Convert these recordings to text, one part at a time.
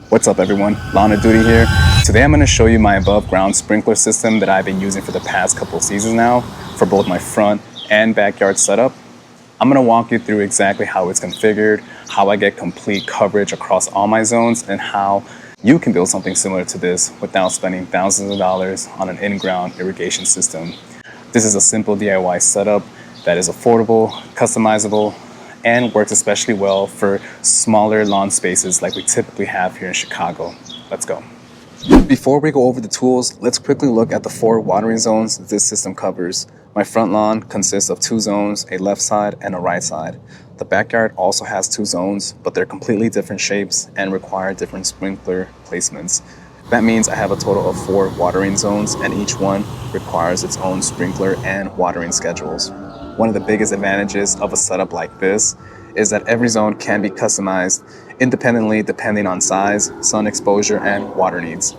What's up everyone, Lawn of Duty here. Today I'm going to show you my above ground sprinkler system that I've been using for the past couple seasons now for both my front and backyard setup. I'm going to walk you through exactly how it's configured, how I get complete coverage across all my zones, and how you can build something similar to this without spending thousands of dollars on an in-ground irrigation system. This is a simple DIY setup that is affordable, customizable, and works especially well for smaller lawn spaces like we typically have here in Chicago. Let's go. Before we go over the tools, let's quickly look at the 4 watering zones this system covers. My front lawn consists of 2 zones, a left side and a right side. The backyard also has 2 zones, but they're completely different shapes and require different sprinkler placements. That means I have a total of 4 watering zones, and each one requires its own sprinkler and watering schedules. One of the biggest advantages of a setup like this is that every zone can be customized independently depending on size, sun exposure, and water needs.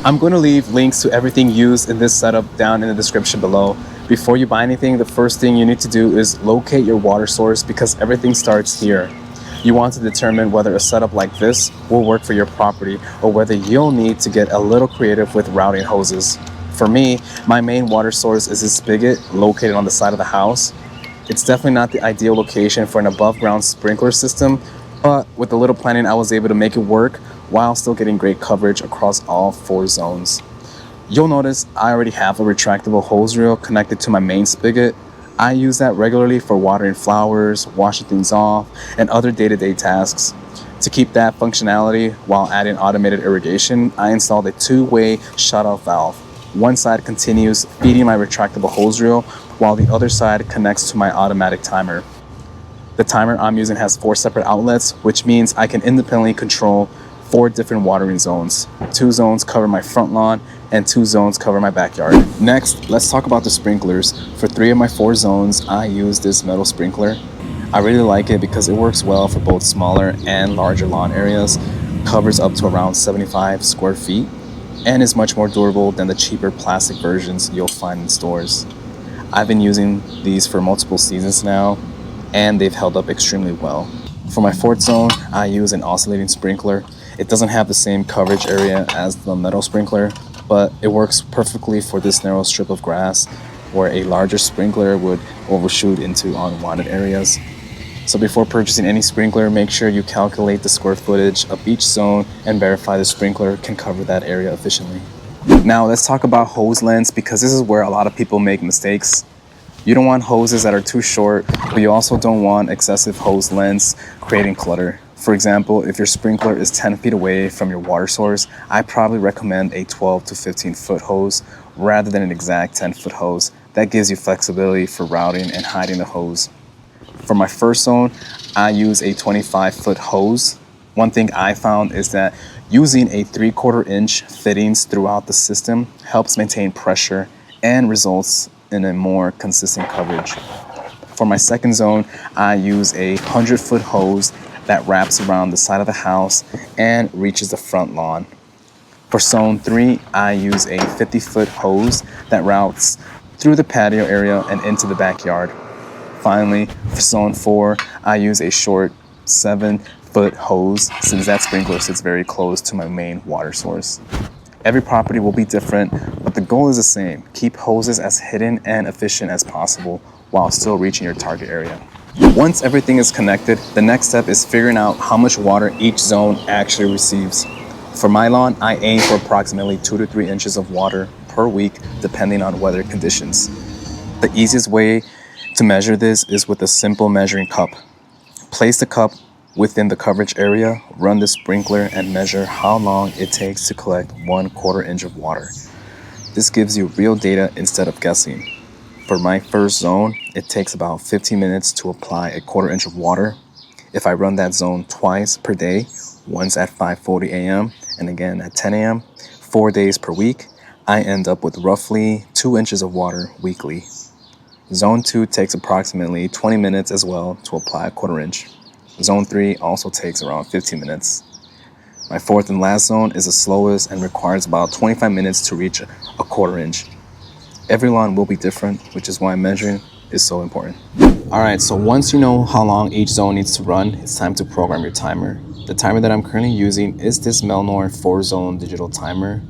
I'm going to leave links to everything used in this setup down in the description below. Before you buy anything, the first thing you need to do is locate your water source, because everything starts here. You want to determine whether a setup like this will work for your property or whether you'll need to get a little creative with routing hoses. For me, my main water source is a spigot located on the side of the house. It's definitely not the ideal location for an above ground sprinkler system, but with a little planning I was able to make it work while still getting great coverage across all 4 zones. You'll notice I already have a retractable hose reel connected to my main spigot. I use that regularly for watering flowers, washing things off, and other day-to-day tasks. To keep that functionality while adding automated irrigation, I installed a 2-way shutoff valve. One side continues feeding my retractable hose reel, while the other side connects to my automatic timer. The timer I'm using has 4 separate outlets, which means I can independently control 4 different watering zones. 2 zones cover my front lawn and 2 zones cover my backyard. Next, let's talk about the sprinklers. For 3 of my 4 zones, I use this metal sprinkler. I really like it because it works well for both smaller and larger lawn areas, covers up to around 75 square feet, and is much more durable than the cheaper plastic versions you'll find in stores. I've been using these for multiple seasons now, and they've held up extremely well. For my 4th zone, I use an oscillating sprinkler. It doesn't have the same coverage area as the metal sprinkler, but it works perfectly for this narrow strip of grass where a larger sprinkler would overshoot into unwanted areas. So before purchasing any sprinkler, make sure you calculate the square footage of each zone and verify the sprinkler can cover that area efficiently. Now let's talk about hose lengths, because this is where a lot of people make mistakes. You don't want hoses that are too short, but you also don't want excessive hose lengths creating clutter. For example, if your sprinkler is 10 feet away from your water source, I probably recommend a 12 to 15 foot hose rather than an exact 10-foot hose. That gives you flexibility for routing and hiding the hose. For my first zone, I use a 25-foot hose. One thing I found is that using a 3/4 inch fittings throughout the system helps maintain pressure and results in a more consistent coverage. For my second zone, I use a 100-foot hose that wraps around the side of the house and reaches the front lawn. For zone 3, I use a 50-foot hose that routes through the patio area and into the backyard. Finally, for zone 4, I use a short 7-foot hose, since that sprinkler sits very close to my main water source. Every property will be different, but the goal is the same: keep hoses as hidden and efficient as possible while still reaching your target area. Once everything is connected, the next step is figuring out how much water each zone actually receives. For my lawn, I aim for approximately 2 to 3 inches of water per week, depending on weather conditions. The easiest way to measure this is with a simple measuring cup. Place the cup within the coverage area, run the sprinkler, and measure how long it takes to collect 1/4 inch of water. This gives you real data instead of guessing. For my first zone, it takes about 15 minutes to apply a 1/4 inch of water. If I run that zone twice per day, once at 5:40 a.m. and again at 10 a.m., 4 days per week, I end up with roughly 2 inches of water weekly. Zone 2 takes approximately 20 minutes as well to apply a 1/4 inch. Zone 3 also takes around 15 minutes. My 4th and last zone is the slowest and requires about 25 minutes to reach a 1/4 inch. Every lawn will be different, which is why measuring is so important. Alright, so once you know how long each zone needs to run, it's time to program your timer. The timer that I'm currently using is this Melnor 4-zone digital timer.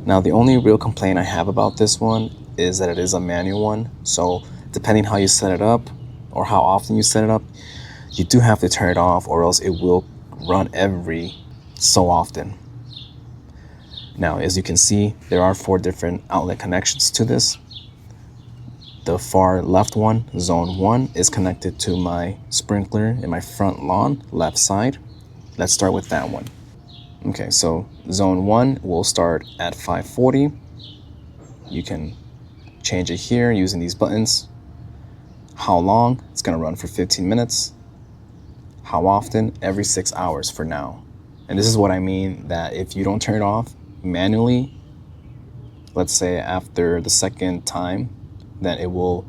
Now the only real complaint I have about this one is that it is a manual one, so depending how you set it up or how often you set it up, you do have to turn it off or else it will run every so often. Now as you can see, there are 4 different outlet connections to this. The far left one, zone 1, is connected to my sprinkler in my front lawn, left side. Let's start with that one. Okay, so zone 1 will start at 540. You can change it here using these buttons. How long? It's gonna run for 15 minutes. How often? Every 6 hours for now. And this is what I mean that if you don't turn it off manually, let's say after the second time, then it will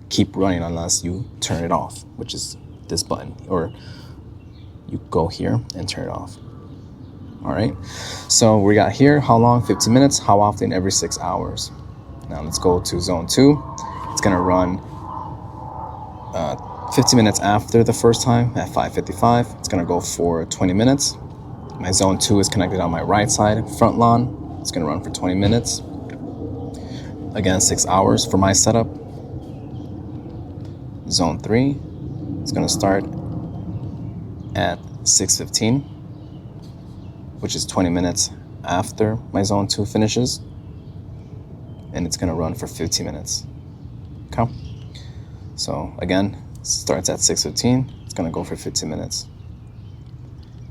keep running unless you turn it off, which is this button, or you go here and turn it off. All right, so we got here, how long? 15 minutes. How often? Every 6 hours. Now let's go to zone 2. It's gonna run 15 minutes after the first time at 5:55. It's gonna go for 20 minutes. My zone 2 is connected on my right side, front lawn. It's gonna run for 20 minutes. Again, 6 hours for my setup. Zone 3 is gonna start at 6:15, which is 20 minutes after my zone 2 finishes. And it's gonna run for 15 minutes. Okay? So again, starts at 6:15, it's gonna go for 15 minutes.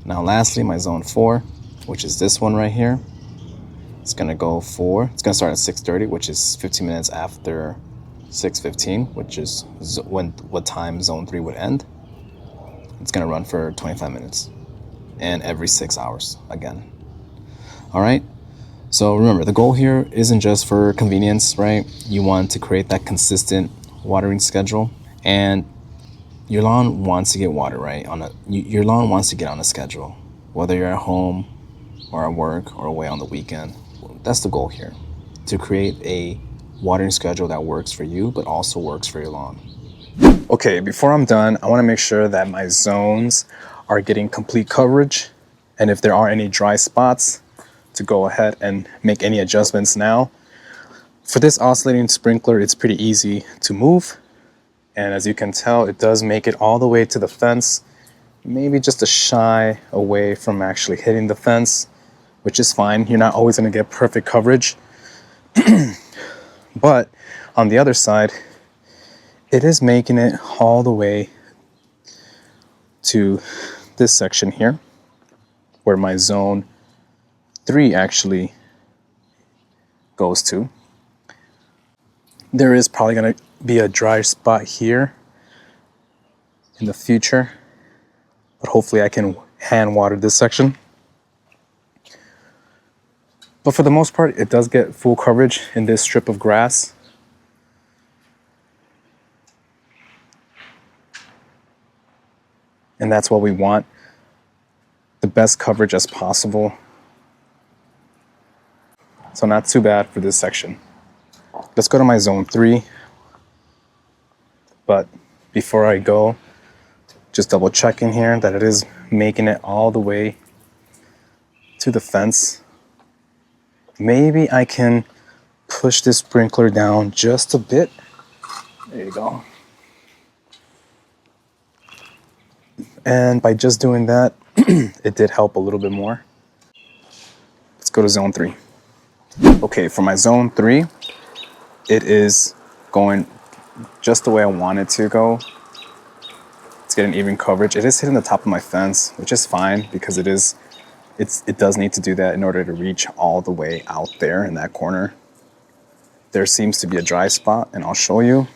Now lastly, my zone 4, which is this one right here, it's gonna start at 6:30, which is 15 minutes after 6:15, which is what time zone 3 would end. It's gonna run for 25 minutes and every 6 hours again. All right, so remember, the goal here isn't just for convenience, right? You want to create that consistent watering schedule, and your lawn wants to get water, right? Your lawn wants to get on a schedule, whether you're at home or at work or away on the weekend. That's the goal here, to create a watering schedule that works for you, but also works for your lawn. Okay, before I'm done, I want to make sure that my zones are getting complete coverage, and if there are any dry spots, to go ahead and make any adjustments now. For this oscillating sprinkler, it's pretty easy to move. And as you can tell, it does make it all the way to the fence, maybe just a shy away from actually hitting the fence, which is fine. You're not always going to get perfect coverage. But on the other side, it is making it all the way to this section here, where my zone 3 actually goes to. There is probably going to be a dry spot here in the future, but hopefully I can hand water this section. But for the most part, it does get full coverage in this strip of grass. And that's what we want, the best coverage as possible. So not too bad for this section. Let's go to my zone 3. But before I go, just double checking here that it is making it all the way to the fence. Maybe I can push this sprinkler down just a bit. There you go. And by just doing that, it did help a little bit more. Let's go to zone 3. Okay, for my zone 3, it is going just the way I want it to go. It's getting even coverage. It is hitting the top of my fence, which is fine because it does need to do that in order to reach all the way out there in that corner. There seems to be a dry spot, and I'll show you.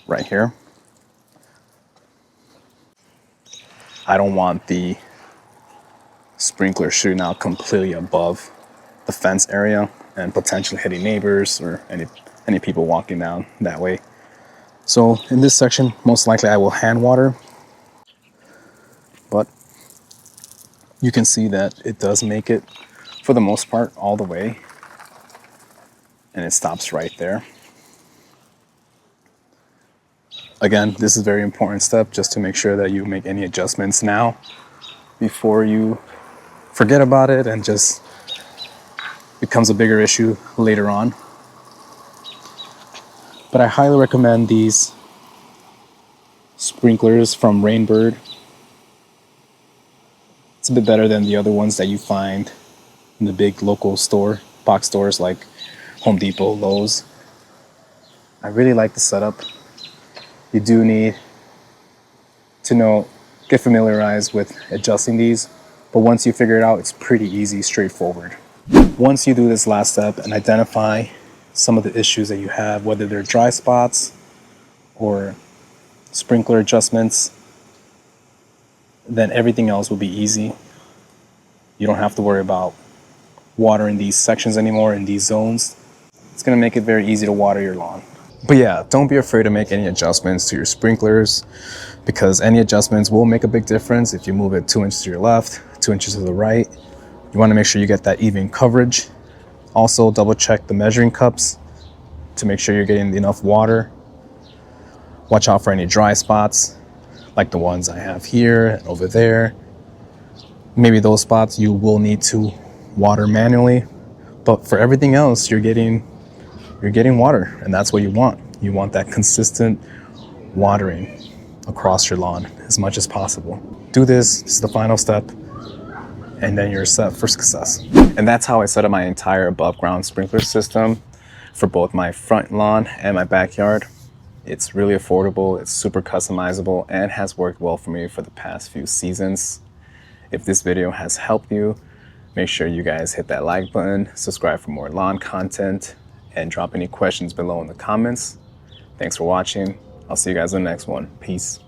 Right here. I don't want the sprinkler shooting out completely above the fence area and potentially hitting neighbors or any people walking down that way. So in this section, most likely I will hand water, but you can see that it does make it, for the most part, all the way, and it stops right there. Again, this is a very important step just to make sure that you make any adjustments now before you forget about it and just becomes a bigger issue later on. But I highly recommend these sprinklers from Rainbird. It's a bit better than the other ones that you find in the big local box stores like Home Depot, Lowe's. I really like the setup. You do need to get familiarized with adjusting these, but once you figure it out, it's pretty easy, straightforward. Once you do this last step and identify some of the issues that you have, whether they're dry spots or sprinkler adjustments, then everything else will be easy. You don't have to worry about watering these sections anymore in these zones. It's going to make it very easy to water your lawn. But yeah, don't be afraid to make any adjustments to your sprinklers, because any adjustments will make a big difference. If you move it 2 inches to your left, 2 inches to the right, you want to make sure you get that even coverage. Also, double check the measuring cups to make sure you're getting enough water. Watch out for any dry spots, like the ones I have here and over there. Maybe those spots you will need to water manually, but for everything else, you're getting water, and that's what you want. You want that consistent watering across your lawn as much as possible. Do this. This is the final step, and then you're set for success. And that's how I set up my entire above ground sprinkler system for both my front lawn and my backyard. It's really affordable, it's super customizable, and has worked well for me for the past few seasons. If this video has helped you, make sure you guys hit that like button, subscribe for more lawn content, and drop any questions below in the comments. Thanks for watching. I'll see you guys in the next one. Peace.